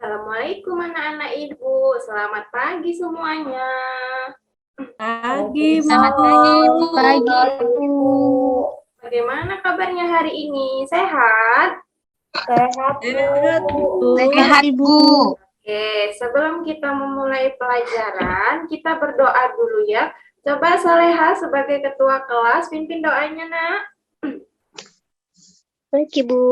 Assalamualaikum anak-anak Ibu. Selamat pagi semuanya. Pagi, Selamat pagi, Bu. Pagi, Bu. Bagaimana kabarnya hari ini? Sehat? Sehat, Bu. Sehat, Bu. Oke, sebelum kita memulai pelajaran, kita berdoa dulu ya. Coba Saleha sebagai ketua kelas, pimpin doanya, Nak. Baik, Ibu.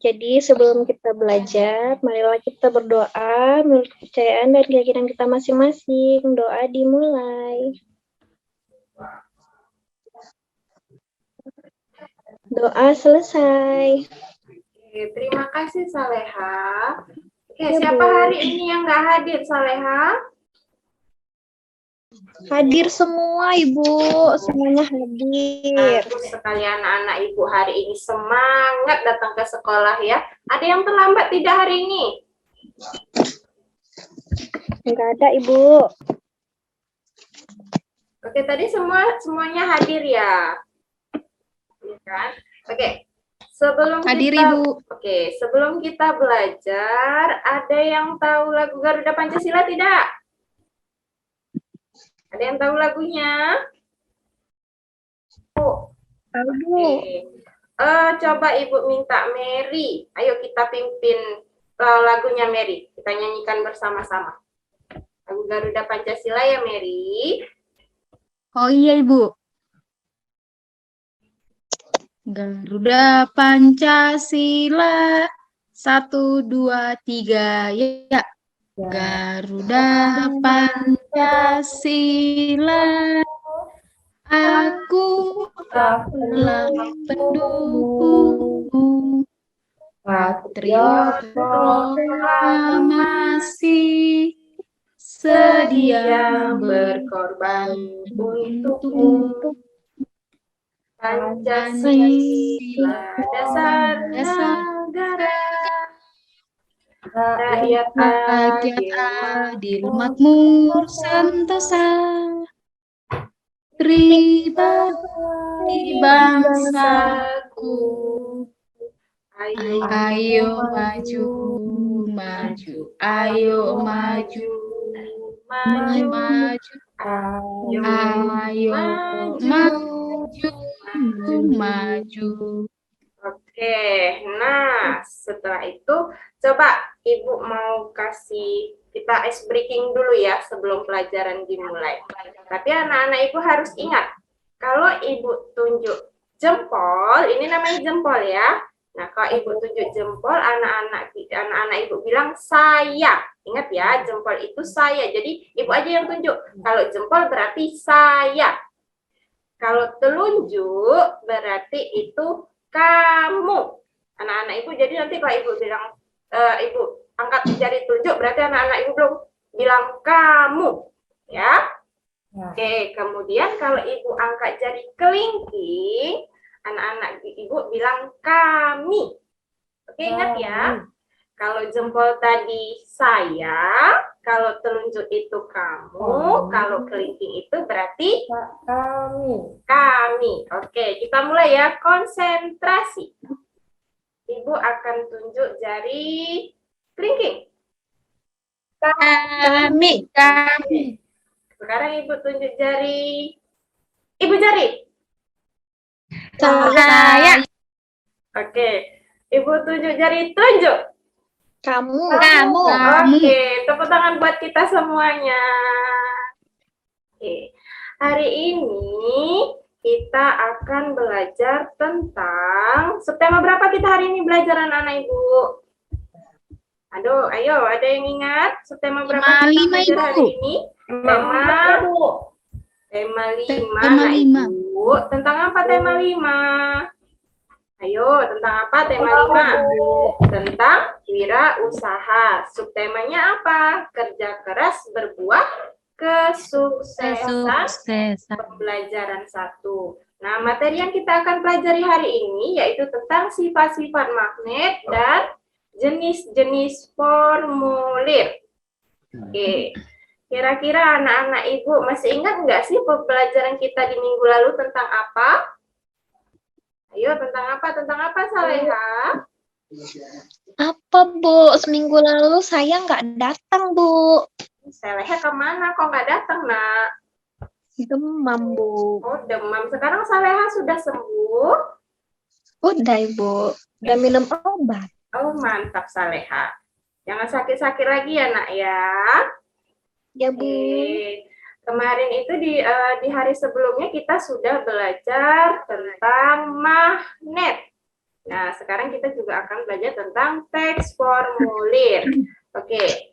Jadi sebelum kita belajar, marilah kita berdoa menurut kepercayaan dan keyakinan kita masing-masing. Doa dimulai. Doa selesai. Oke, terima kasih Saleha. Oke, Ya, siapa Bu. hari ini yang nggak hadir, Saleha? Hadir semua, Ibu. Semuanya hadir. Bagus sekali anak-anak Ibu hari ini semangat datang ke sekolah ya. Ada yang terlambat tidak hari ini? Enggak ada, Ibu. Oke, tadi semuanya hadir ya. Iya kan? Oke. Hadir, Ibu. Oke, sebelum kita belajar, ada yang tahu lagu Garuda Pancasila tidak? Ada yang tahu lagunya? Tahu, Bu. Oke. Coba Ibu minta Mary. Ayo kita pimpin lagunya Mary. Kita nyanyikan bersama-sama. Lagu Garuda Pancasila ya, Mary. Oh iya, Ibu. Garuda Pancasila 1, 2, 3 ya. Garuda Pancasila, aku adalah pendukungmu. Patriot proklamasi, sedia berkorban untukmu. Pancasila dasar negara. Rakyat adil, makmur, sentosa. Pribadi bangsaku, ayo maju, maju, ayo maju, maju, ayo maju, maju. Oke, nah setelah itu coba Ibu mau kasih kita ice breaking dulu ya sebelum pelajaran dimulai. Tapi anak-anak Ibu harus ingat, kalau Ibu tunjuk jempol, ini namanya jempol ya. Nah, kalau Ibu tunjuk jempol, anak-anak Ibu bilang saya. Ingat ya, jempol itu saya. Jadi Ibu aja yang tunjuk. Kalau jempol berarti saya. Kalau telunjuk berarti itu kamu. Anak-anak Ibu, jadi nanti kalau Ibu bilang, Ibu angkat jari tunjuk, berarti anak-anak Ibu belum bilang kamu. Ya. Oke, kemudian kalau Ibu angkat jari kelingking, anak-anak Ibu bilang kami. Oke, ingat ya. Kalau jempol tadi saya, kalau telunjuk itu kamu, kalau kelingking itu berarti kami. Oke, kita mulai ya. Konsentrasi. Ibu akan tunjuk jari kelingking. Kami. Sekarang Ibu tunjuk jari. Ibu jari. Saya. Oke. Ibu tunjuk jari tunjuk. Kamu. Oke, tepuk tangan buat kita semuanya. Oke. Hari ini kita akan belajar tentang subtema berapa kita hari ini belajar anak-anak Ibu? Aduh, ayo, ada yang ingat subtema berapa kita belajar hari ini? Tema 5. Nah, Ibu, tentang apa tema 5? Ayo, tentang apa tema 5? Tentang wirausaha. Subtemanya apa? Kerja keras berbuah kesuksesan pembelajaran 1. Nah, materi yang kita akan pelajari hari ini yaitu tentang sifat-sifat magnet dan jenis-jenis formulir. Oke, kira-kira anak-anak Ibu masih ingat nggak sih pembelajaran kita di minggu lalu tentang apa? Ayo, tentang apa? Tentang apa, Saleha? Apa, Bu? Seminggu lalu saya nggak datang, Bu. Saleha kemana? Kok nggak datang, nak? Demam, Bu. Oh, demam. Sekarang Saleha sudah sembuh? Udah, Ibu. Udah minum obat. Oh, mantap Saleha. Jangan sakit-sakit lagi ya, nak ya. Ya, Bu. Kemarin itu di hari sebelumnya kita sudah belajar tentang magnet. Nah, sekarang kita juga akan belajar tentang teks formulir. Oke.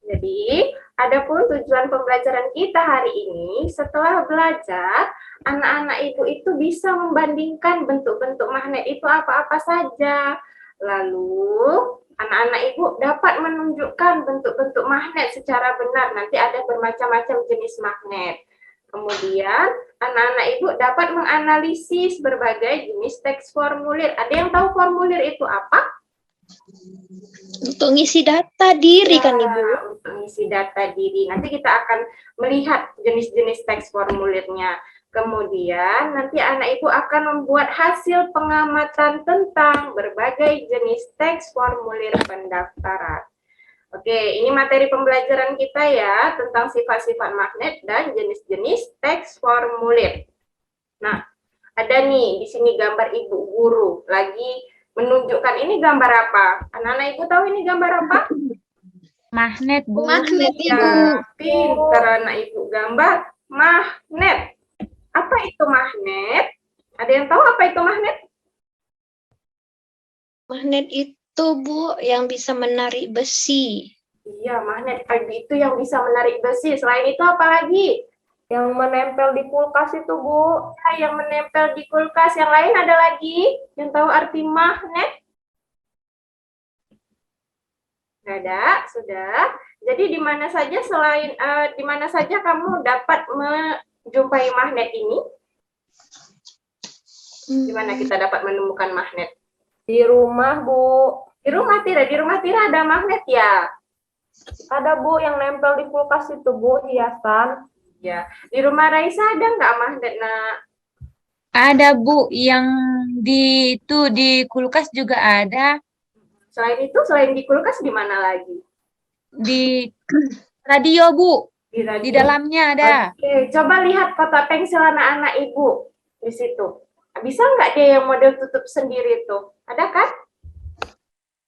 Jadi, adapun tujuan pembelajaran kita hari ini, setelah belajar, anak-anak ibu itu bisa membandingkan bentuk-bentuk magnet itu apa-apa saja. Lalu, anak-anak ibu dapat menunjukkan bentuk-bentuk magnet secara benar. Nanti ada bermacam-macam jenis magnet. Kemudian, anak-anak ibu dapat menganalisis berbagai jenis teks formulir. Ada yang tahu formulir itu apa? Untuk ngisi data diri kan, Ibu? Untuk mengisi data diri. Nanti kita akan melihat jenis-jenis teks formulirnya. Kemudian nanti anak ibu akan membuat hasil pengamatan tentang berbagai jenis teks formulir pendaftaran. Oke, ini materi pembelajaran kita ya tentang sifat-sifat magnet dan jenis-jenis teks formulir. Nah, ada nih di sini gambar ibu guru lagi menunjukkan ini gambar apa? Anak-anak ibu tahu ini gambar apa? Magnet, Bu. Magnet, Ibu. Ya, pintar anak ibu gambar magnet. Apa itu magnet? Ada yang tahu apa itu magnet? Magnet itu, Bu, yang bisa menarik besi. Iya, magnet itu yang bisa menarik besi. Selain itu apa lagi? Yang menempel di kulkas itu, Bu. Ya, yang menempel di kulkas. Yang lain ada lagi? Yang tahu arti magnet? Nggak ada, sudah. Jadi di mana saja di mana saja kamu dapat menjumpai magnet ini? Di mana kita dapat menemukan magnet? Di rumah, Bu. Di rumah Tira ada magnet ya? Ada, Bu, yang nempel di kulkas itu, Bu, hiasan. Ya. Di rumah Raisa ada nggak magnet, nak? Ada, Bu, yang di kulkas juga ada. Selain di kulkas di mana lagi? Di radio, Bu. Di radio. Di dalamnya ada. Oke, coba lihat kotak pensil anak-anak ibu di situ. Bisa nggak dia yang model tutup sendiri tuh? Ada kan?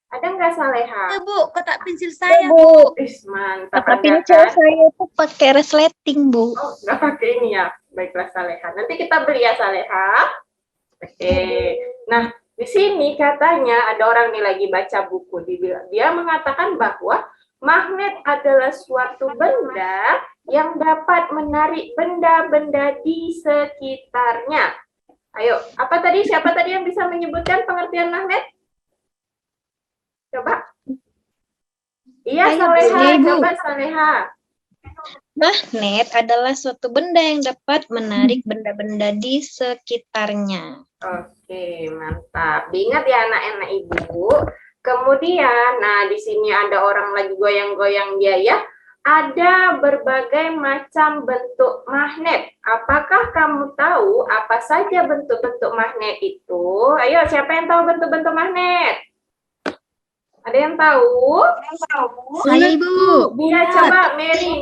Ada nggak Saleha? Ada, Bu, kotak pensil saya, Bu, Is, mantap. kata Ada pincel kan? saya tuh pakai resleting, Bu. Oh, nggak pakai ini ya. Baiklah Saleha. Nanti kita beli ya Saleha. Oke. Nah, di sini katanya ada orang nih lagi baca buku. Dia mengatakan bahwa magnet adalah suatu benda yang dapat menarik benda-benda di sekitarnya. Ayo, apa tadi? Siapa tadi yang bisa menyebutkan pengertian magnet? Coba. Iya, Ayo, Saleha. Bu. Coba Saleha. Magnet adalah suatu benda yang dapat menarik benda-benda di sekitarnya. Oke, mantap. Diingat ya anak-anak ibu. Kemudian, nah di sini ada orang lagi goyang-goyang dia ya. Ada berbagai macam bentuk magnet. Apakah kamu tahu apa saja bentuk-bentuk magnet itu? Ayo, siapa yang tahu bentuk-bentuk magnet? Ada yang tahu? Saya, Ibu. Iya, coba Mary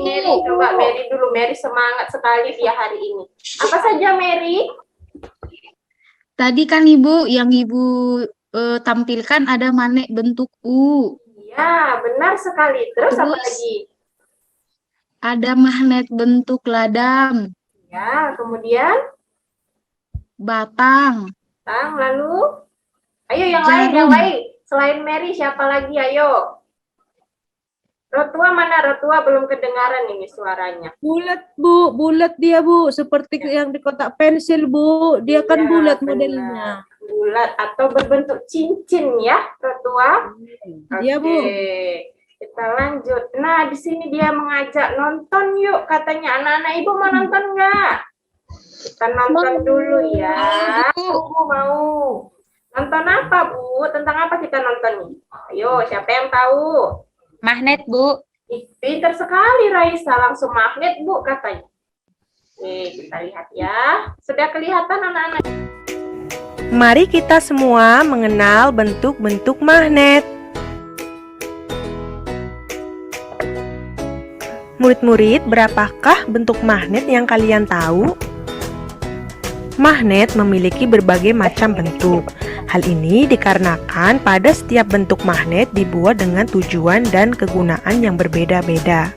coba Mary dulu. Mary semangat sekali dia hari ini. Apa saja Mary? Tadi kan Ibu, yang Ibu tampilkan ada magnet bentuk U. Iya, benar sekali. Terus apa Terus? lagi? Ada magnet bentuk ladang, Ya, kemudian batang, lalu ayo yang Jarum. lain. Selain Mary siapa lagi? Ayo. Rotua mana? Rotua belum kedengaran ini suaranya. Bulat, Bu. Bulat dia, Bu. Seperti yang di kotak pensil, Bu. Dia kan Iya, bulat benar. modelnya. Bulat atau berbentuk cincin ya, Rotua. Iya, Bu. Oke, kita lanjut. Nah, di sini dia mengajak nonton yuk, katanya. Anak-anak ibu mau nonton nggak? Kita nonton dulu ya. Bu, mau. Nonton apa, Bu? Tentang apa kita nonton nih? Ayo, siapa yang tahu? magnet, Bu. Ih, pintar sekali Raisa, langsung magnet, Bu, katanya. Oke, kita lihat ya. Sudah kelihatan anak-anak? Mari kita semua mengenal bentuk-bentuk magnet. Murid-murid, berapakah bentuk magnet yang kalian tahu? Magnet memiliki berbagai macam bentuk. Hal ini dikarenakan pada setiap bentuk magnet dibuat dengan tujuan dan kegunaan yang berbeda-beda.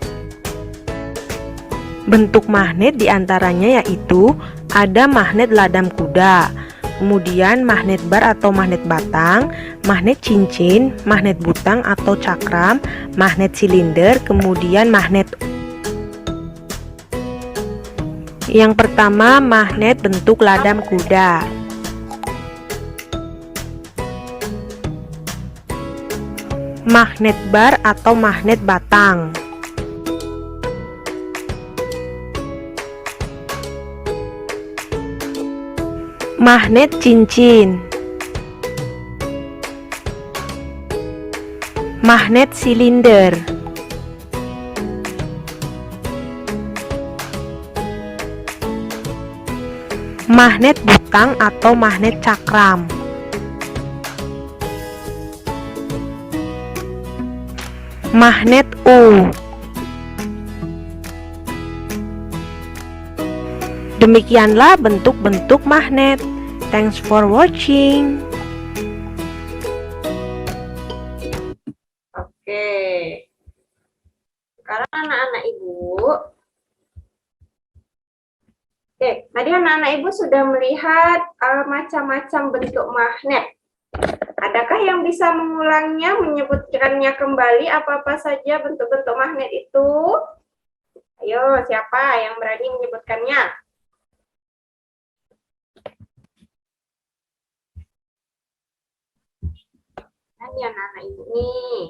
Bentuk magnet diantaranya yaitu ada magnet ladam kuda, kemudian magnet bar atau magnet batang, magnet cincin, magnet butang atau cakram, magnet silinder, kemudian magnet. Yang pertama, magnet bentuk ladam kuda. Magnet bar atau magnet batang. Magnet cincin. Magnet silinder. Magnet butang atau magnet cakram. Magnet U. Demikianlah bentuk-bentuk magnet. Thanks for watching. Oke. Sekarang anak-anak Ibu. Oke, tadi anak-anak Ibu sudah melihat macam-macam bentuk magnet. Adakah yang bisa mengulangnya, menyebutkannya kembali apa-apa saja bentuk-bentuk magnet itu? Ayo, siapa yang berani menyebutkannya? Ini anak-anak Ibu nih.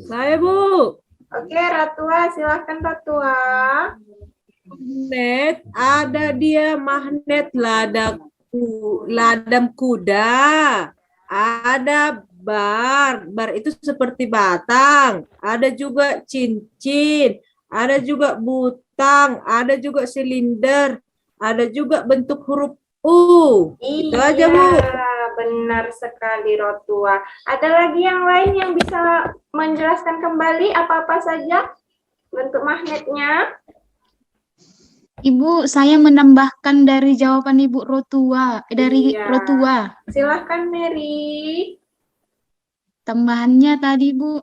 Saya, Bu. Oke, Ratua, silahkan Ratua. Magnet, ada dia magnet ladam kuda. Ada bar itu seperti batang. Ada juga cincin. Ada juga butang. Ada juga silinder. Ada juga bentuk huruf U. Itu aja, Bu. Benar sekali, Rotua. Ada lagi yang lain yang bisa menjelaskan kembali apa-apa saja bentuk magnetnya? Ibu, saya menambahkan dari jawaban Ibu Rotua, Iya. Rotua. Silahkan, Mary. Tambahannya tadi Bu,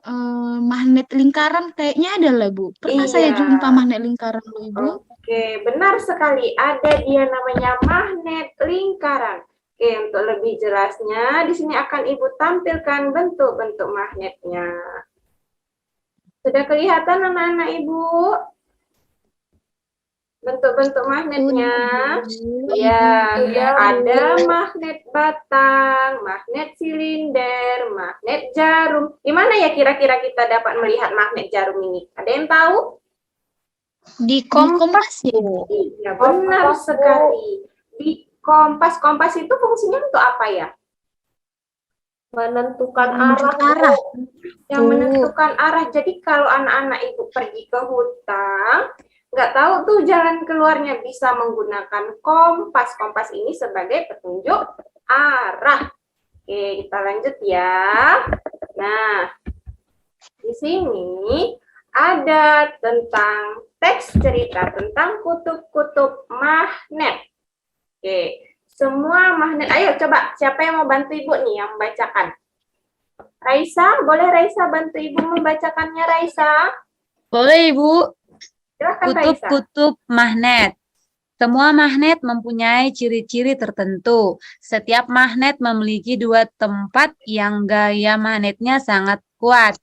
magnet lingkaran kayaknya ada lah Bu. Pernah saya Iya. jumpa magnet lingkaran loh Ibu. Oke, benar sekali. Ada dia namanya magnet lingkaran. Oke, untuk lebih jelasnya, di sini akan Ibu tampilkan bentuk-bentuk magnetnya. Sudah kelihatan anak-anak Ibu? Bentuk-bentuk magnetnya. Ya, ada magnet batang, magnet silinder, magnet jarum. Di mana ya kira-kira kita dapat melihat magnet jarum ini? Ada yang tahu? Di kompas ya Bu. Iya, benar sekali. Di kompas. Kompas itu fungsinya untuk apa ya? Menentukan arah. Yang menentukan arah. Jadi kalau anak-anak Ibu pergi ke hutan, nggak tahu tuh jalan keluarnya, bisa menggunakan kompas. Kompas ini sebagai petunjuk arah. Oke, kita lanjut ya. Nah, di sini ada tentang teks cerita tentang kutub-kutub magnet. Oke, semua magnet. Ayo coba, siapa yang mau bantu Ibu nih yang membacakan? Raisa, boleh Raisa bantu Ibu membacakannya, Raisa? Boleh, Ibu. Silakan Raisa. Kutub-kutub magnet. Semua magnet mempunyai ciri-ciri tertentu. Setiap magnet memiliki dua tempat yang gaya magnetnya sangat kuat.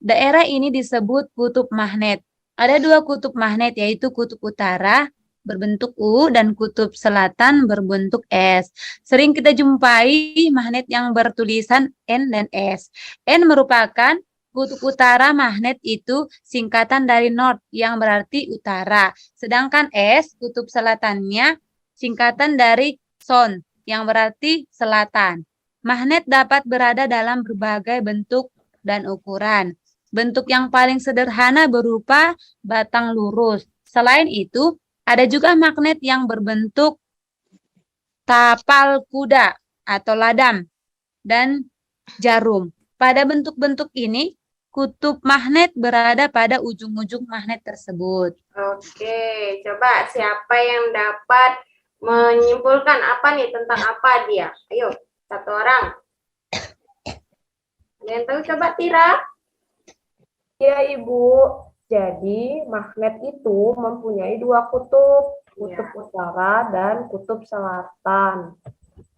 Daerah ini disebut kutub magnet. Ada dua kutub magnet, yaitu kutub utara berbentuk U dan kutub selatan berbentuk S. Sering kita jumpai magnet yang bertulisan N dan S. N merupakan kutub utara. Magnet itu singkatan dari North yang berarti utara. Sedangkan S, kutub selatannya, singkatan dari South yang berarti selatan. Magnet dapat berada dalam berbagai bentuk dan ukuran. Bentuk yang paling sederhana berupa batang lurus. Selain itu, ada juga magnet yang berbentuk tapal kuda atau ladam, dan jarum. Pada bentuk-bentuk ini, kutub magnet berada pada ujung-ujung magnet tersebut. Oke, coba siapa yang dapat menyimpulkan apa nih tentang apa dia? Ayo, satu orang. Ada yang tahu? Coba Tira. Ya, Ibu. Jadi, magnet itu mempunyai dua kutub, kutub utara dan kutub selatan.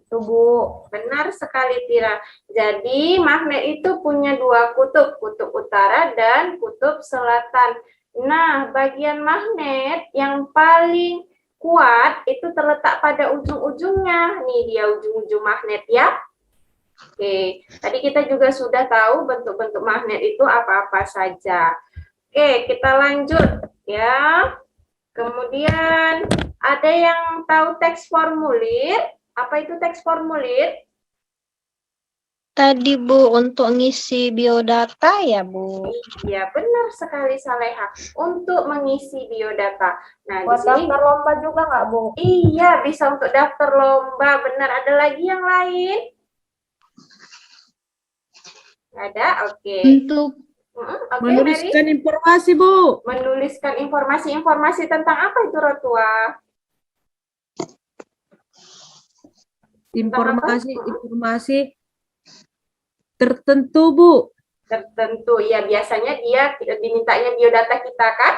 Itu, Bu. Benar sekali Tira. Jadi magnet itu punya dua kutub, kutub utara dan kutub selatan. Nah, bagian magnet yang paling kuat itu terletak pada ujung-ujungnya. Nih dia ujung-ujung magnet ya. Oke, tadi kita juga sudah tahu bentuk-bentuk magnet itu apa-apa saja. Oke, kita lanjut ya. Kemudian ada yang tahu teks formulir? Apa itu teks formulir? Tadi Bu, untuk ngisi biodata ya Bu. Iya, benar sekali Saleha. Untuk mengisi biodata. Nah, di Buat sini daftar lomba juga nggak, Bu? iya bisa untuk daftar lomba. Benar. Ada lagi yang lain? Ada? Oke. Untuk Oke, Mary. Menuliskan informasi, Bu. Menuliskan informasi tentang apa itu, Rotua? Informasi tertentu, Bu. Tertentu. Ya, biasanya dia dimintanya biodata kita kan?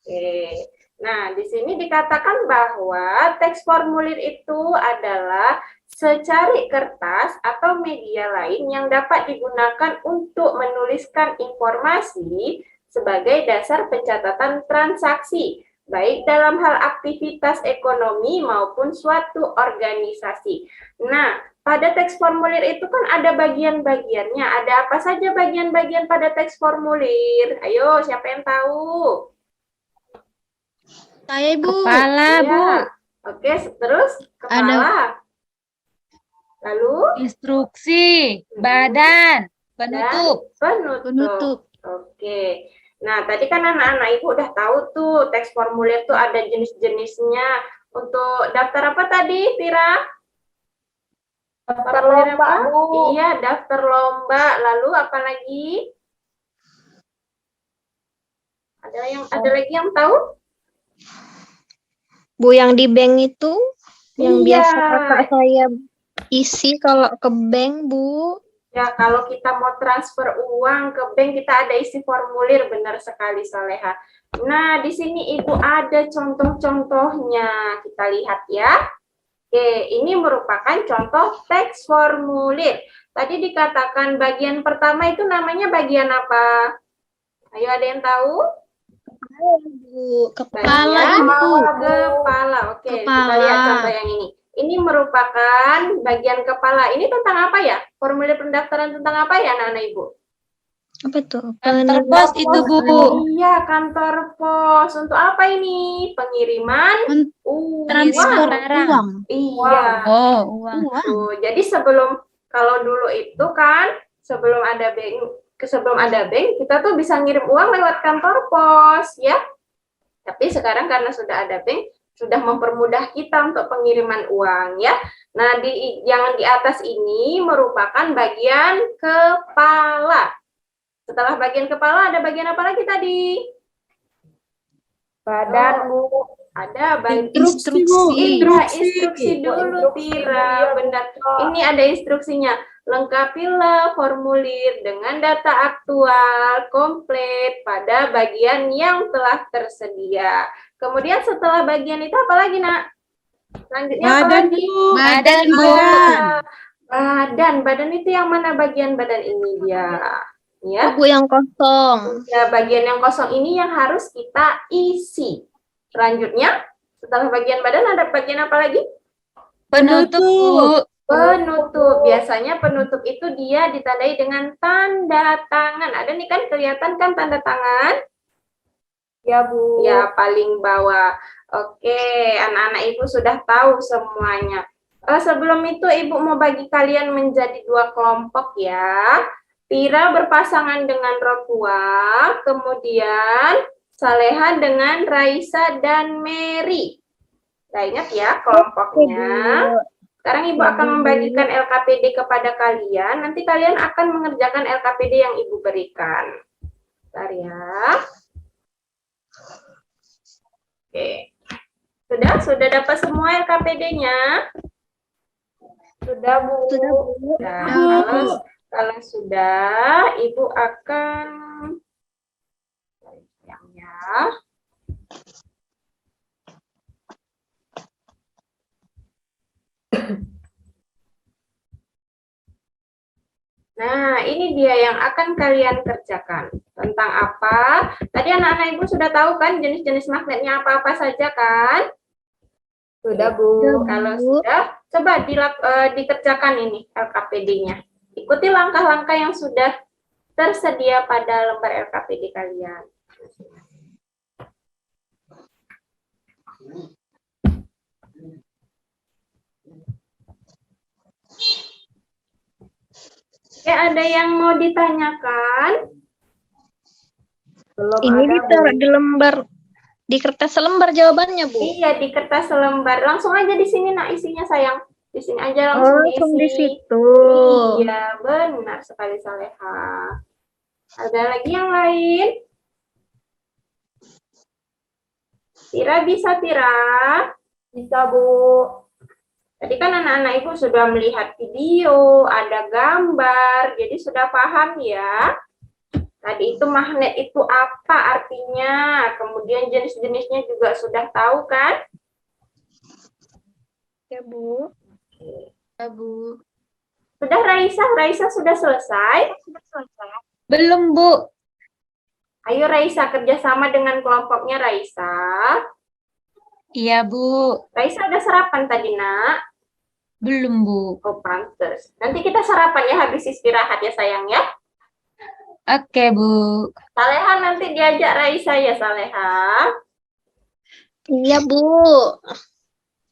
Oke. Nah, di sini dikatakan bahwa teks formulir itu adalah secari kertas atau media lain yang dapat digunakan untuk menuliskan informasi sebagai dasar pencatatan transaksi, baik dalam hal aktivitas ekonomi maupun suatu organisasi. Nah, pada teks formulir itu kan ada bagian-bagiannya. Ada apa saja bagian-bagian pada teks formulir? Ayo, siapa yang tahu? saya Bu, Kepala, Bu. Ya. Oke, terus kepala. Lalu Instruksi, badan, penutup. penutup. Oke. Nah, tadi kan anak-anak Ibu udah tahu tuh teks formulir tuh ada jenis-jenisnya. Untuk daftar apa tadi, Tira? Daftar Formulir lomba, apa? Bu. Iya, daftar lomba. Lalu apa lagi? Ada lagi yang tahu? Bu, yang di bank itu yang Iya. biasa kakak saya isi kalau ke bank Bu. Ya, kalau kita mau transfer uang ke bank, kita ada isi formulir, benar sekali Saleha. Nah, di sini Ibu ada contoh-contohnya. Kita lihat ya. Oke, ini merupakan contoh teks formulir. Tadi dikatakan bagian pertama itu namanya bagian apa? Ayo, ada yang tahu? Bu, kepala Bagian Ibu. kepala. Oke, kita Kepala. lihat contoh yang ini. Ini merupakan bagian kepala. Ini tentang apa ya? Formulir pendaftaran tentang apa ya, anak-anak Ibu? apa tuh? Kantor pos itu, Bu. Iya, kantor pos. Untuk apa ini? Pengiriman Transfer uang. uang. Iya. Oh, uang. Tuh, jadi kalau dulu itu kan sebelum ada bank kita tuh bisa ngirim uang lewat kantor pos ya. Tapi sekarang karena sudah ada bank, sudah mempermudah kita untuk pengiriman uang ya. Nah, yang di atas ini merupakan bagian kepala. Setelah bagian kepala ada bagian apa lagi tadi? Badan, Bu. Ada bagian Instruksi. instruksi dulu, Tira. Benar. Ini ada instruksinya. Lengkapilah formulir dengan data aktual komplit pada bagian yang telah tersedia. Kemudian setelah bagian itu apa lagi, Nak? Selanjutnya apa Badan, lagi? Bu. Badan, Bu. Badan itu yang mana bagian badan ini dia? Ya. Bu, yang kosong. Ya, bagian yang kosong ini yang harus kita isi. Selanjutnya, setelah bagian badan ada bagian apa lagi? Penutup, Bu. Penutup. Biasanya penutup itu dia ditandai dengan tanda tangan. Ada nih kan, kelihatan kan tanda tangan? Ya, Bu. Ya, paling bawah. Oke, anak-anak Ibu sudah tahu semuanya. Sebelum itu Ibu mau bagi kalian menjadi 2 kelompok ya. Tira berpasangan dengan Rotua, kemudian Saleha dengan Raisa dan Mary. Nah, ingat ya kelompoknya. Sekarang Ibu akan membagikan LKPD kepada kalian. Nanti kalian akan mengerjakan LKPD yang Ibu berikan. Bentar ya. Oke. Sudah dapat semua LKPD-nya? Sudah, Bu. Nah, kalau sudah, Ibu akan ya. Nah, ini dia yang akan kalian kerjakan. Tentang apa? Tadi anak-anak Ibu sudah tahu kan jenis-jenis magnetnya apa-apa saja kan? Sudah, Bu. Kalau sudah, coba dikerjakan ini LKPD-nya. Ikuti langkah-langkah yang sudah tersedia pada lembar LKPD kalian. Oke, ada yang mau ditanyakan? Belum Ini ada, ditaruh di lembar, di kertas selembar jawabannya, Bu. Iya, di kertas selembar. Langsung aja di sini, nak, isinya sayang. Di sini aja langsung langsung di diisi. situ. Iya, benar sekali Saleha. Ada lagi yang lain? Tira bisa, Tira? Bisa, Bu. Tadi kan anak-anak Ibu sudah melihat video, ada gambar, jadi sudah paham ya. Tadi itu magnet itu apa artinya, kemudian jenis-jenisnya juga sudah tahu kan? Ya, Bu. Ya, Bu. Sudah Raisa? Raisa sudah selesai? Belum, Bu. Ayo Raisa, kerjasama dengan kelompoknya Raisa. Iya, Bu. Raisa udah sarapan tadi, nak? Belum, Bu. Oh, pantes. Nanti kita sarapan ya, habis istirahat ya sayang ya. Oke, Bu. Saleha nanti diajak Raisa ya, Saleha. Iya, Bu.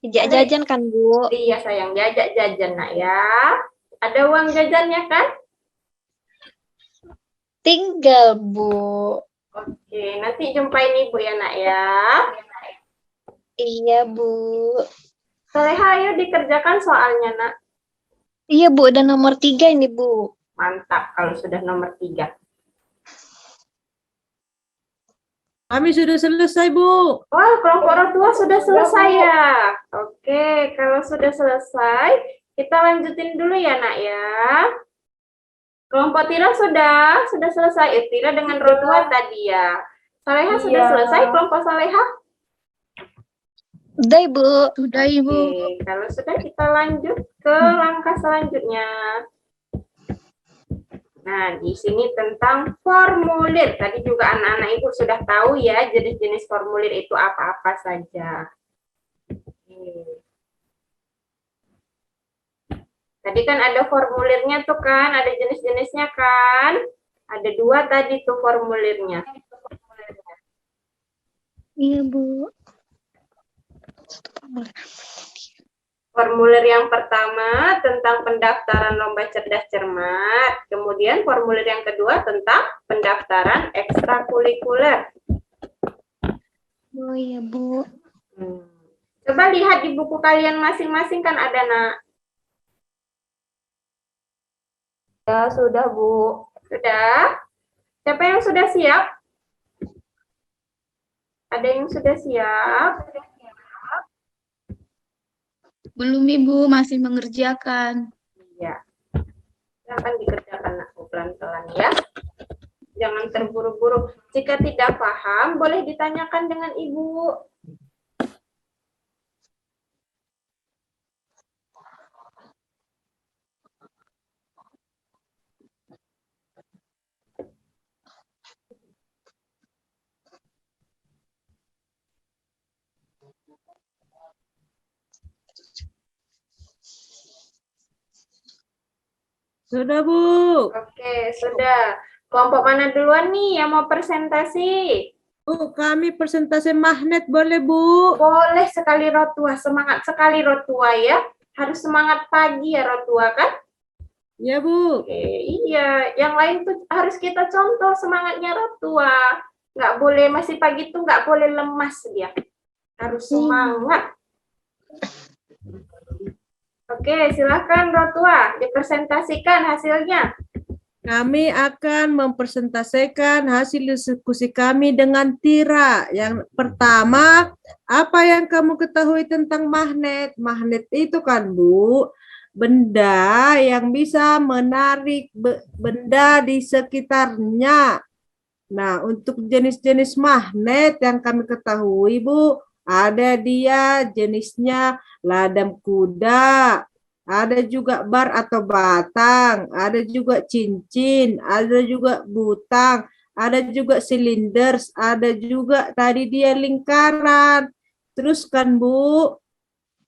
Dijak jajan kan, Bu? Iya sayang, diajak jajan nak ya. Ada uang jajannya kan? Tinggal, Bu. Oke, nanti jumpain Ibu ya nak ya. Iya, Bu. Saleha, ayo dikerjakan soalnya nak. Iya, Bu. Udah nomor 3 ini, Bu. Mantap kalau sudah nomor 3. Kami sudah selesai, Bu. Wah, kelompok orang tua sudah selesai ya. Oke, kalau sudah selesai, kita lanjutin dulu ya nak ya. Kelompok Tira sudah selesai. Tira dengan row 2 tadi ya. Saleha sudah Iya. selesai kelompok Saleha? Udah, Ibu. Udah, Ibu. Oke, kalau sudah kita lanjut ke langkah selanjutnya. Nah, di sini tentang formulir. Tadi juga anak-anak Ibu sudah tahu ya jenis-jenis formulir itu apa-apa saja. Oke. Tadi kan ada formulirnya tuh kan, ada jenis-jenisnya kan. Ada 2 tadi tuh formulirnya. Iya, Bu. Formulir yang pertama tentang pendaftaran lomba cerdas cermat. Kemudian formulir yang kedua tentang pendaftaran ekstrakurikuler. Oh, iya, Bu. Coba lihat di buku kalian masing-masing kan ada nak. Ya, sudah, Bu. Sudah? Siapa yang sudah siap? Ada yang sudah siap? Belum, Ibu. Masih mengerjakan. Iya. Silakan dikerjakan nak pelan-pelan ya. Jangan terburu-buru. Jika tidak paham, boleh ditanyakan dengan Ibu. Sudah, Bu. Oke, sudah. Kelompok mana duluan nih yang mau presentasi? Bu, kami presentasi magnet boleh, Bu? Boleh sekali Rotua, semangat sekali Rotua ya. Harus semangat pagi ya Rotua kan? Ya, Bu. Oke, iya. Yang lain tuh harus kita contoh semangatnya Rotua. Nggak boleh, masih pagi tuh nggak boleh lemas dia. Harus semangat. Oke, silakan Rotua, dipresentasikan hasilnya. Kami akan mempresentasikan hasil diskusi kami dengan Tira. Yang pertama, apa yang kamu ketahui tentang magnet? Magnet itu kan, Bu, benda yang bisa menarik benda di sekitarnya. Nah, untuk jenis-jenis magnet yang kami ketahui, Bu, ada dia jenisnya ladam kuda, ada juga bar atau batang, ada juga cincin, ada juga butang, ada juga silinders, ada juga tadi dia lingkaran. Terus kan, Bu,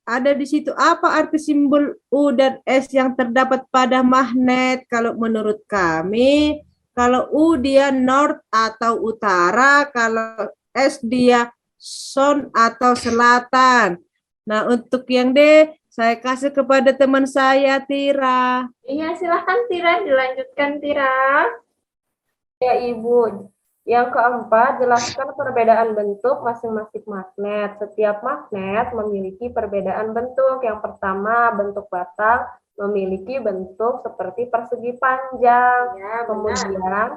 ada di situ apa arti simbol U dan S yang terdapat pada magnet? Kalau menurut kami, kalau U dia north atau utara, kalau S dia south atau selatan. Nah, untuk yang D, saya kasih kepada teman saya, Tira. Iya, silahkan Tira, dilanjutkan Tira. Ya, Ibu. Yang keempat, jelaskan perbedaan bentuk masing-masing magnet. Setiap magnet memiliki perbedaan bentuk. Yang pertama, bentuk batang memiliki bentuk seperti persegi panjang. Ya, benar. Kemudian,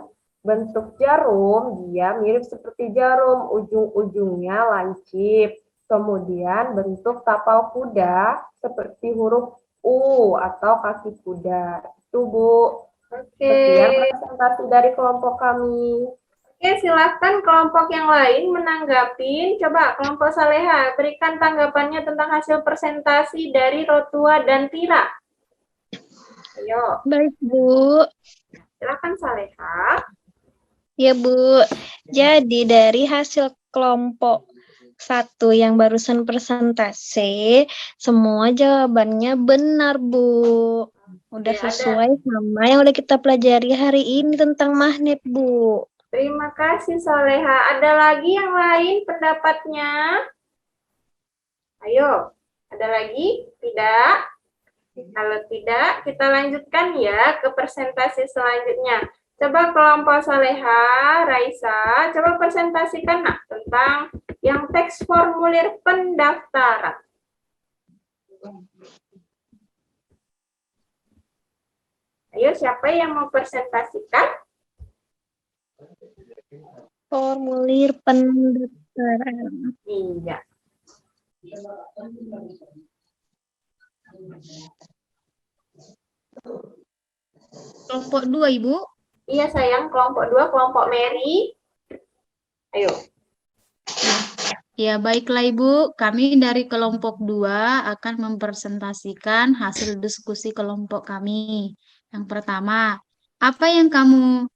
bentuk jarum, dia mirip seperti jarum, ujung-ujungnya lancip. Kemudian, bentuk tapal kuda seperti huruf U atau kaki kuda. Itu, Bu. Oke. Sekian presentasi dari kelompok kami. Oke, silakan kelompok yang lain menanggapi. Coba kelompok Saleha, berikan tanggapannya tentang hasil presentasi dari Rotua dan Tira. Ayo, Baik, Bu. silakan Saleha. Ya, Bu. Jadi dari hasil kelompok 1 yang barusan presentasi, semua jawabannya benar, Bu. Udah Ya, ada. sesuai sama yang udah kita pelajari hari ini tentang magnet, Bu. Terima kasih Saleha. Ada lagi yang lain pendapatnya? Ayo, ada lagi? Tidak? Kalau tidak, kita lanjutkan ya ke presentasi selanjutnya. Coba kelompok Saleha, Raisa, coba presentasikan tentang yang teks formulir pendaftaran. Ayo, siapa yang mau presentasikan? Formulir pendaftaran. Iya. Kelompok 2, Ibu. Iya sayang, kelompok 2, kelompok Mary. Ayo. Ya, baiklah Ibu. Kami dari kelompok 2 akan mempresentasikan hasil diskusi kelompok kami. Yang pertama, apa yang kamu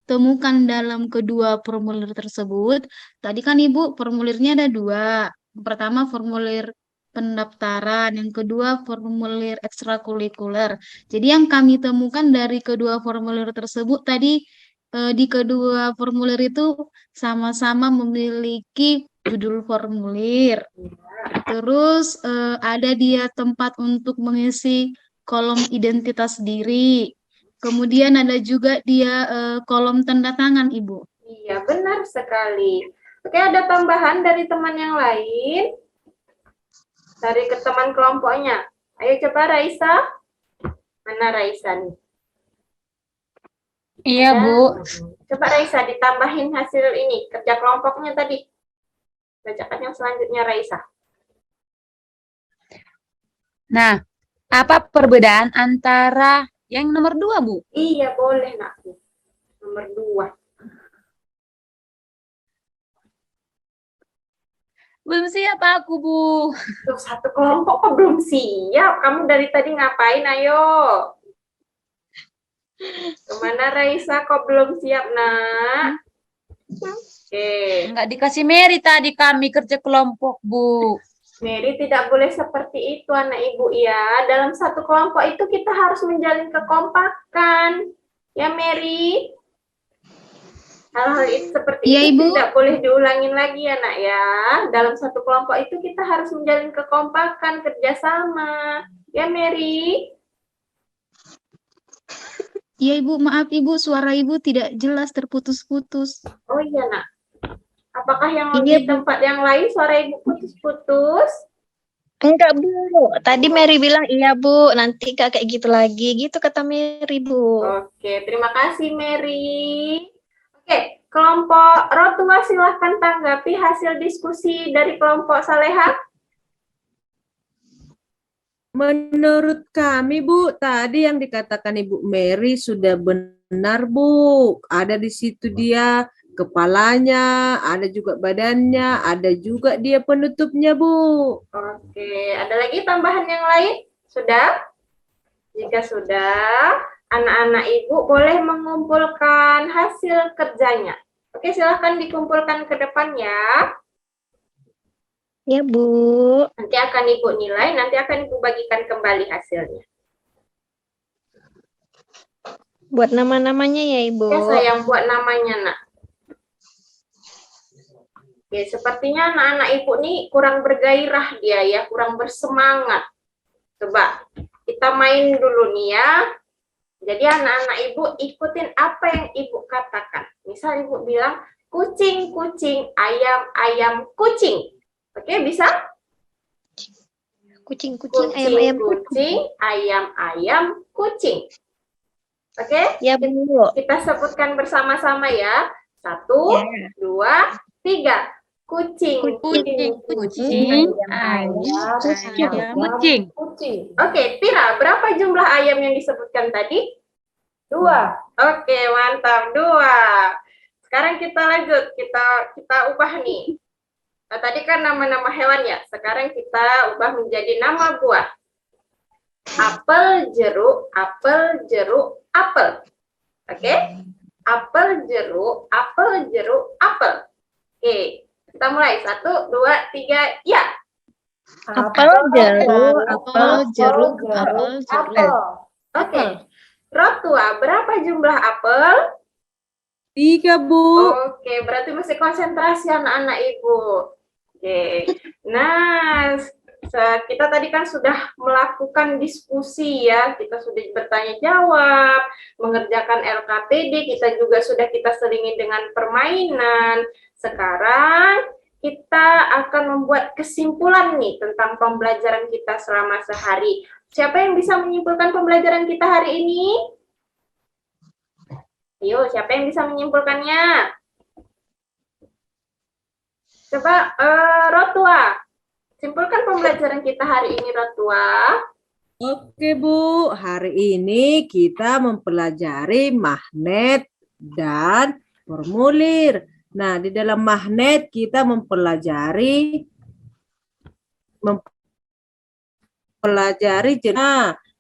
temukan dalam kedua formulir tersebut? Tadi kan Ibu formulirnya ada 2. Yang pertama formulir pendaftaran, yang kedua formulir ekstrakurikuler. Jadi yang kami temukan dari kedua formulir tersebut tadi di kedua formulir itu sama-sama memiliki judul formulir. Terus ada dia tempat untuk mengisi kolom identitas diri. Kemudian ada juga dia kolom tanda tangan, Ibu. Iya, benar sekali. Oke, ada tambahan dari teman yang lain? Dari ke teman kelompoknya. Ayo coba Raisa. Mana Raisa nih? Iya, Ada? Bu. Coba Raisa ditambahin hasil ini, kerja kelompoknya tadi. Bacakan yang selanjutnya Raisa. Nah, apa perbedaan antara yang nomor 2, Bu? Iya, boleh nak. Nomor 2. Belum siap aku, Bu. Tuh, satu kelompok kok belum siap? Kamu dari tadi ngapain? Ayo. Kemana Raisa? Kok belum siap, nak? Oke. Enggak dikasih Mary tadi kami kerja kelompok, Bu. Mary, tidak boleh seperti itu, anak ibu ya. Dalam satu kelompok itu kita harus menjalin kekompakan. Ya, Mary? Hal-hal itu seperti Iya, itu Ibu. tidak boleh diulangin lagi ya, nak ya. Dalam satu kelompok itu kita harus menjalin kekompakan, kerjasama. Ya, Mary? Iya, Ibu. Maaf, Ibu. Suara Ibu tidak jelas, terputus-putus. Oh iya, nak. Apakah yang Iya, di Bu. tempat yang lain suara ibu putus-putus? Enggak, Bu. Tadi Mary bilang iya, Bu. Nanti Kak kayak gitu lagi. Gitu kata Mary, Bu. Oke, terima kasih Mary. Oke, kelompok Rotua silahkan tanggapi hasil diskusi dari kelompok Saleha. Menurut kami, Bu, tadi yang dikatakan Ibu Mary sudah benar, Bu. Ada di situ dia kepalanya, ada juga badannya, ada juga dia penutupnya, Bu. Oke, ada lagi tambahan yang lain? Sudah? Jika sudah, anak-anak Ibu boleh mengumpulkan hasil kerjanya. Oke, silahkan dikumpulkan ke depan ya. Ya, Bu. Nanti akan Ibu nilai, nanti akan Ibu bagikan kembali hasilnya. Buat nama-namanya ya, Ibu. Ya, saya yang buat namanya, Nak. Oke, sepertinya anak-anak Ibu nih kurang bergairah dia ya, kurang bersemangat. Coba kita main dulu nih ya. Jadi anak-anak Ibu ikutin apa yang Ibu katakan. Misal Ibu bilang kucing, kucing, ayam, ayam, kucing. Oke, bisa? Kucing-kucing, ayam-ayam. Kucing, ayam, ayam, kucing. Oke? Ya, Bu. Kita sebutkan bersama-sama ya. 1, Ya. 2, 3. Kucing, Kucing, ayam, kucing. Kucing. Oke, Tira, berapa jumlah ayam yang disebutkan tadi? 2. Oke, mantap. 2. Sekarang kita lanjut. Kita ubah nih. Nah, tadi kan nama-nama hewan ya. Sekarang kita ubah menjadi nama buah. Apel, jeruk, apel, jeruk, apel. Oke? Apel, jeruk, apel, jeruk, apel. Oke, kita mulai. 1, 2, 3, ya. Apel, jeruk, Apel, jeruk, apel, jeruk. Apel. Oke. Rotua, berapa jumlah apel? 3, Bu. Oke, berarti masih konsentrasi anak-anak Ibu. Oke. Nah, kita tadi kan sudah melakukan diskusi ya, kita sudah bertanya jawab, mengerjakan LKPD, kita juga sudah kita selingi dengan permainan. Sekarang kita akan membuat kesimpulan nih tentang pembelajaran kita selama sehari. Siapa yang bisa menyimpulkan pembelajaran kita hari ini? Ayo, siapa yang bisa menyimpulkannya? Coba Rotua, simpulkan pembelajaran kita hari ini, Rotua. Oke, Bu. Hari ini kita mempelajari magnet dan formulir. Nah, di dalam magnet kita mempelajari jenis,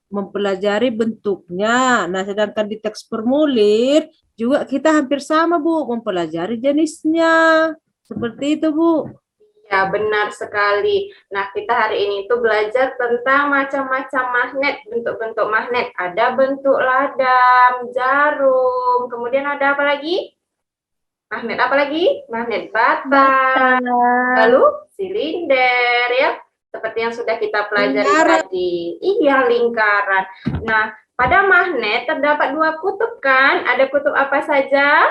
mempelajari bentuknya. Nah, sedangkan di teks formulir juga kita hampir sama, Bu, mempelajari jenisnya. Seperti itu, Bu. Ya, benar sekali. Nah, kita hari ini tuh belajar tentang macam-macam magnet, bentuk-bentuk magnet. Ada bentuk ladam, jarum, kemudian ada apa lagi? Magnet apa lagi? Magnet bata, lalu silinder ya. Seperti yang sudah kita pelajari tadi. Iya, lingkaran. Nah, pada magnet terdapat 2 kutub kan? Ada kutub apa saja?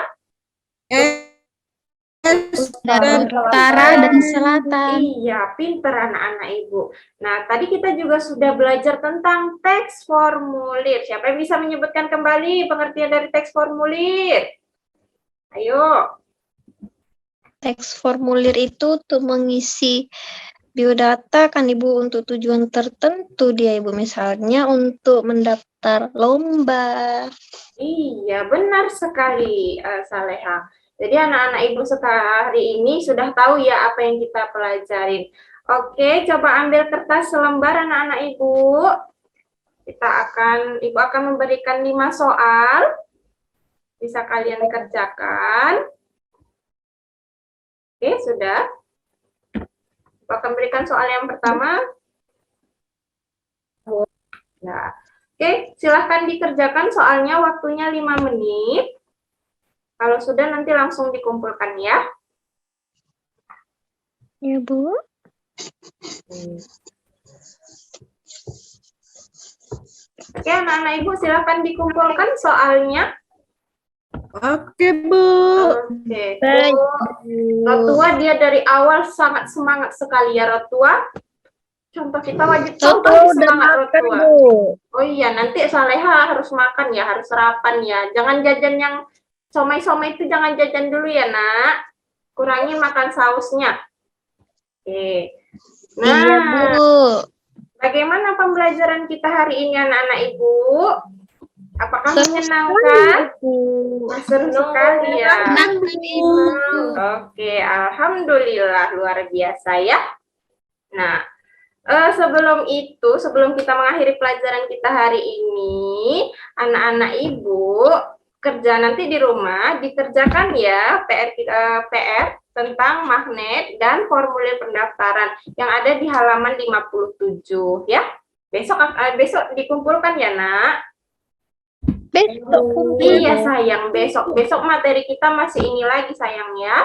Dan utara dan selatan. Iya, pinter anak-anak Ibu. Nah, tadi kita juga sudah belajar tentang teks formulir. Siapa yang bisa menyebutkan kembali pengertian dari teks formulir? Ayo. Teks formulir itu untuk mengisi biodata kan Ibu untuk tujuan tertentu dia Ibu, misalnya untuk mendaftar lomba. Iya, benar sekali, Saleha. Jadi anak-anak Ibu hari ini sudah tahu ya apa yang kita pelajarin. Oke, coba ambil kertas selembar anak-anak Ibu. Ibu akan memberikan 5 soal. Bisa kalian kerjakan. Oke, sudah. Ibu akan berikan soal yang pertama. Nah, oke, silahkan dikerjakan soalnya, waktunya 5 menit. Kalau sudah nanti langsung dikumpulkan ya. Ya, Bu. Oke, anak-anak Ibu silahkan dikumpulkan soalnya. Oke, Bu. Oke. Baik. Rotua dia dari awal sangat semangat sekali ya, Rotua. Contoh kita wajib Toto contoh nih, udah semangat makan, Rotua. Bu. Oh iya, nanti Saleha harus makan ya, harus sarapan ya. Jangan jajan yang somai-somai itu, jangan jajan dulu ya, Nak. Kurangi makan sausnya. Oke. Iya, Nah, Bu. bagaimana pembelajaran kita hari ini anak-anak Ibu? Apakah Seru menyenangkan? Bu. Wah, seru sekali ya. Menyenangkan, Ibu. Oke, alhamdulillah luar biasa ya. Nah, sebelum itu, sebelum kita mengakhiri pelajaran kita hari ini, anak-anak Ibu kerja nanti di rumah dikerjakan ya PR tentang magnet dan formulir pendaftaran yang ada di halaman 57 ya. Besok dikumpulkan ya, Nak. Besok kumpul. Iya sayang, besok materi kita masih ini lagi sayang ya.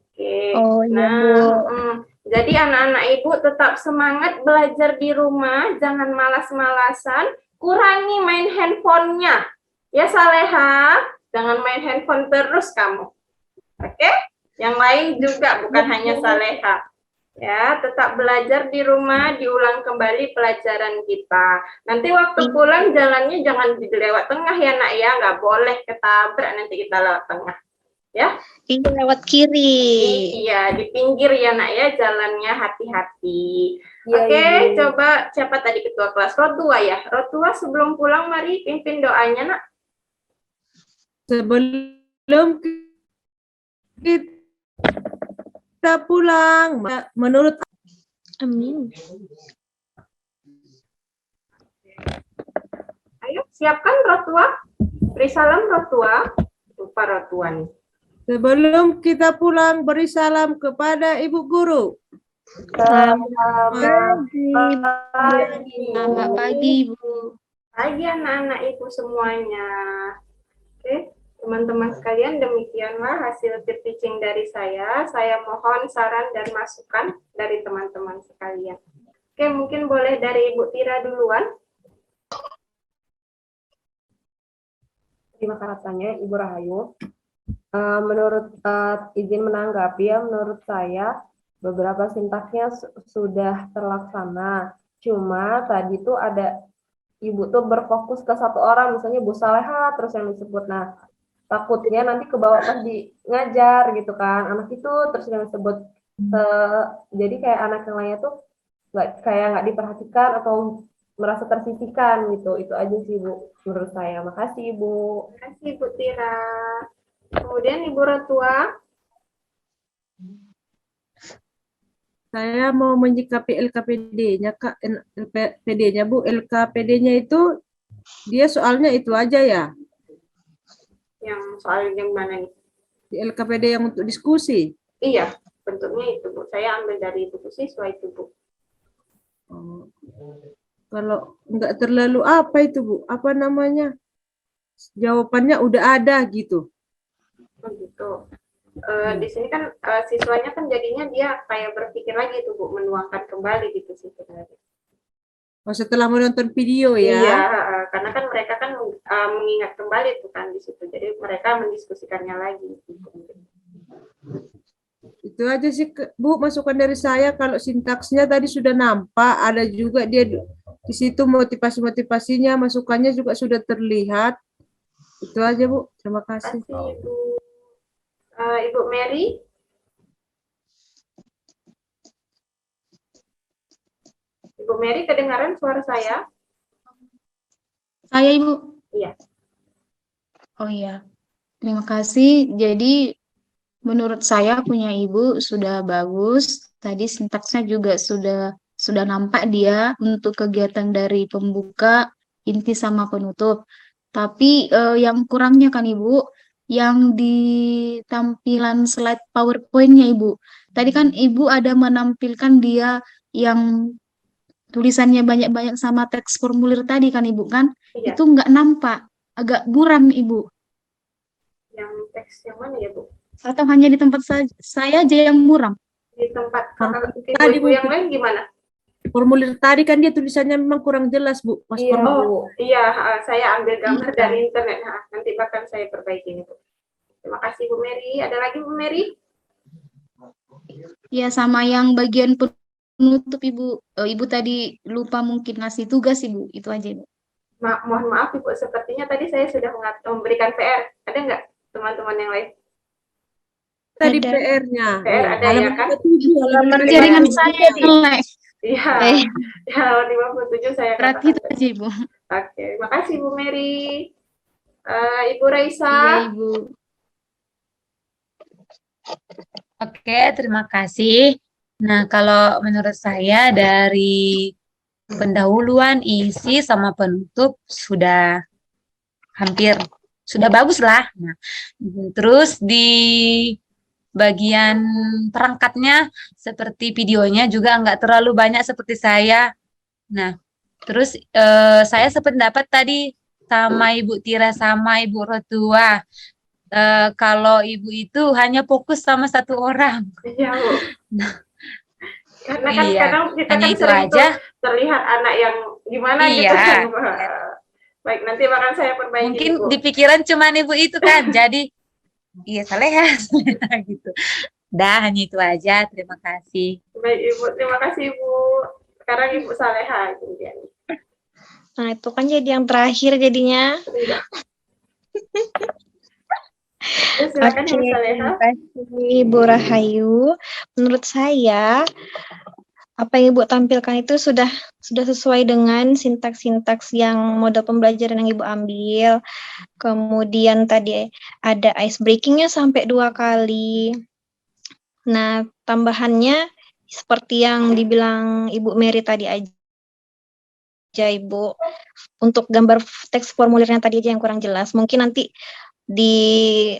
Oke. Oh iya, Nah, Bu. jadi anak-anak Ibu tetap semangat belajar di rumah, jangan malas-malasan, kurangi main handphonenya. Ya Saleha, jangan main handphone terus kamu. Oke? Yang lain juga, bukan hanya Saleha. Ya, tetap belajar di rumah, diulang kembali pelajaran kita. Nanti waktu pulang jalannya jangan di lewat tengah ya, Nak ya, nggak boleh ketabrak nanti kita lewat tengah. Ya? Ini lewat kiri. Iya, di pinggir ya, Nak ya, jalannya hati-hati. Iya, Oke, Ibu. coba siapa tadi ketua kelas? Rotua ya. Rotua sebelum pulang mari pimpin doanya, Nak. Sebelum kita pulang, menurut Amin. Ayo, siapkan Rotua. Beri salam Rotua. Lupa Rotua nih. sebelum kita pulang beri salam kepada Ibu Guru. Selamat Selamat pagi, Ibu. Pagi anak-anak Ibu semuanya. Oke, teman-teman sekalian, demikianlah hasil tip teaching dari saya. Saya mohon saran dan masukan dari teman-teman sekalian. Oke, mungkin boleh dari Ibu Tira duluan. Terima kasih Ibu Rahayu. Menurut izin menanggapi ya, menurut saya beberapa sintaksnya sudah terlaksana. Cuma tadi tuh ada Ibu tuh berfokus ke satu orang, misalnya Bu Saleha terus yang disebut. Nah, takutnya nanti ke bawah pas di ngajar gitu kan, anak itu terus yang disebut. Jadi kayak anak yang lainnya tuh nggak diperhatikan atau merasa tersisihkan gitu. Itu aja sih Bu menurut saya. Makasih Ibu. Terima kasih Ibu Tira. Kemudian Ibu Rotua. Saya mau menyikapi LKPD-nya, Kak. LKPD-nya, Bu. LKPD-nya itu dia soalnya itu aja ya. Yang soal yang mana nih? Di LKPD yang untuk diskusi. Iya, bentuknya itu Bu. Saya ambil dari buku siswa itu Bu. Oh. Kalau nggak terlalu apa itu Bu? Apa namanya? Jawabannya udah ada gitu. Oh gitu. Di sini kan siswanya kan jadinya dia kayak berpikir lagi tuh Bu, menuangkan kembali gitu sih sebenarnya. Oh, setelah menonton video Iya, ya. karena kan mereka kan mengingat kembali tuh kan di situ. Jadi mereka mendiskusikannya lagi gitu. Itu aja sih Bu, masukan dari saya. Kalau sintaksnya tadi sudah nampak, ada juga dia di situ motivasi-motivasinya, masukannya juga sudah terlihat. Itu aja Bu, terima kasih. Terima kasih Ibu. Ibu Mary. Ibu Mary, kedengaran suara saya? Saya, Ibu. Iya. Oh iya. Terima kasih. Jadi menurut saya punya Ibu sudah bagus. Tadi sintaksnya juga sudah nampak dia untuk kegiatan dari pembuka, inti sama penutup. Tapi yang kurangnya kan Ibu, yang di tampilan slide PowerPoint-nya Ibu. Tadi kan Ibu ada menampilkan dia yang tulisannya banyak-banyak sama teks formulir tadi kan Ibu kan? Iya. Itu nggak nampak, agak buram Ibu. Yang teks yang mana ya Bu? Atau hanya di tempat saya aja yang muram? Di tempat Tadi, ibu Bu. yang lain gimana? Formulir tadi kan dia tulisannya memang kurang jelas Bu. Pas Iya, formulir. Bu. Iya, saya ambil gambar Iya. dari internet. Nanti bahkan saya perbaiki itu. Terima kasih Bu Mary. Ada lagi Bu Mary? Ya sama yang bagian menutup Ibu. Ibu tadi lupa mungkin ngasih tugas Ibu. Itu aja Ibu. Mohon maaf Ibu, sepertinya tadi saya sudah memberikan PR. Ada nggak teman-teman yang lain? Tadi Ada. PR-nya. PR ada ya kan? Halaman Jaringan 57 saya tadi. jelek. Iya, Eh, ya 57 saya Berarti itu katakan. aja Ibu. Oke, makasih Bu Mary. Ibu Raisa. Iya Ibu. Oke, terima kasih. Nah, kalau menurut saya dari pendahuluan, isi, sama penutup sudah hampir, sudah bagus lah. Nah, terus di bagian perangkatnya seperti videonya juga nggak terlalu banyak seperti saya. Nah, terus saya sependapat tadi sama Ibu Tira sama Ibu Rotua. Kalau Ibu itu hanya fokus sama satu orang. Iya Bu. Karena kan Iya, kadang kita hanya kan itu sering aja. tuh terlihat anak yang gimana gitu Iya. kan. Baik, nanti akan saya perbaiki Mungkin Bu. di pikiran cuman Ibu itu kan. Jadi, iya Saleha, Saleha gitu. Dah, hanya itu aja. Terima kasih. Baik Ibu, terima kasih Ibu. Sekarang Ibu Saleha kemudian. nah itu kan jadi yang terakhir jadinya. Iya. Ya, silakan Ibu Saleha. Terima kasih Ibu Rahayu. Menurut saya apa yang Ibu tampilkan itu sudah sesuai dengan sintaks-sintaks yang model pembelajaran yang Ibu ambil. Kemudian tadi ada ice breakingnya sampai 2 kali. Nah, tambahannya seperti yang dibilang Ibu Mary tadi aja Ibu. Untuk gambar teks formulirnya tadi aja yang kurang jelas. Mungkin nanti di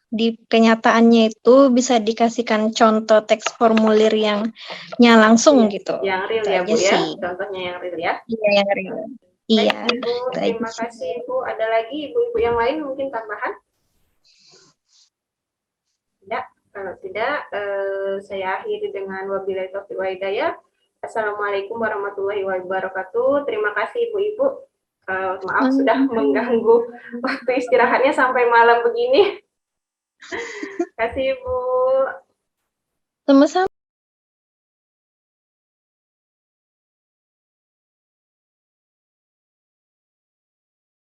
di kenyataannya itu bisa dikasihkan contoh teks formulir yang langsung gitu. Yang real Itu ya aja Bu ya. sih. Contohnya yang real ya. Iya, yang real. Baik Iya. Ibu, itu aja terima sih. kasih Ibu. Ada lagi ibu-ibu yang lain mungkin tambahan? Tidak. Kalau tidak, saya akhiri dengan wabillahi taufiq wa hidayah. Assalamualaikum warahmatullahi wabarakatuh. Terima kasih ibu-ibu. Maaf sudah mengganggu waktu istirahatnya sampai malam begini. Terima kasih Ibu. Sama-sama.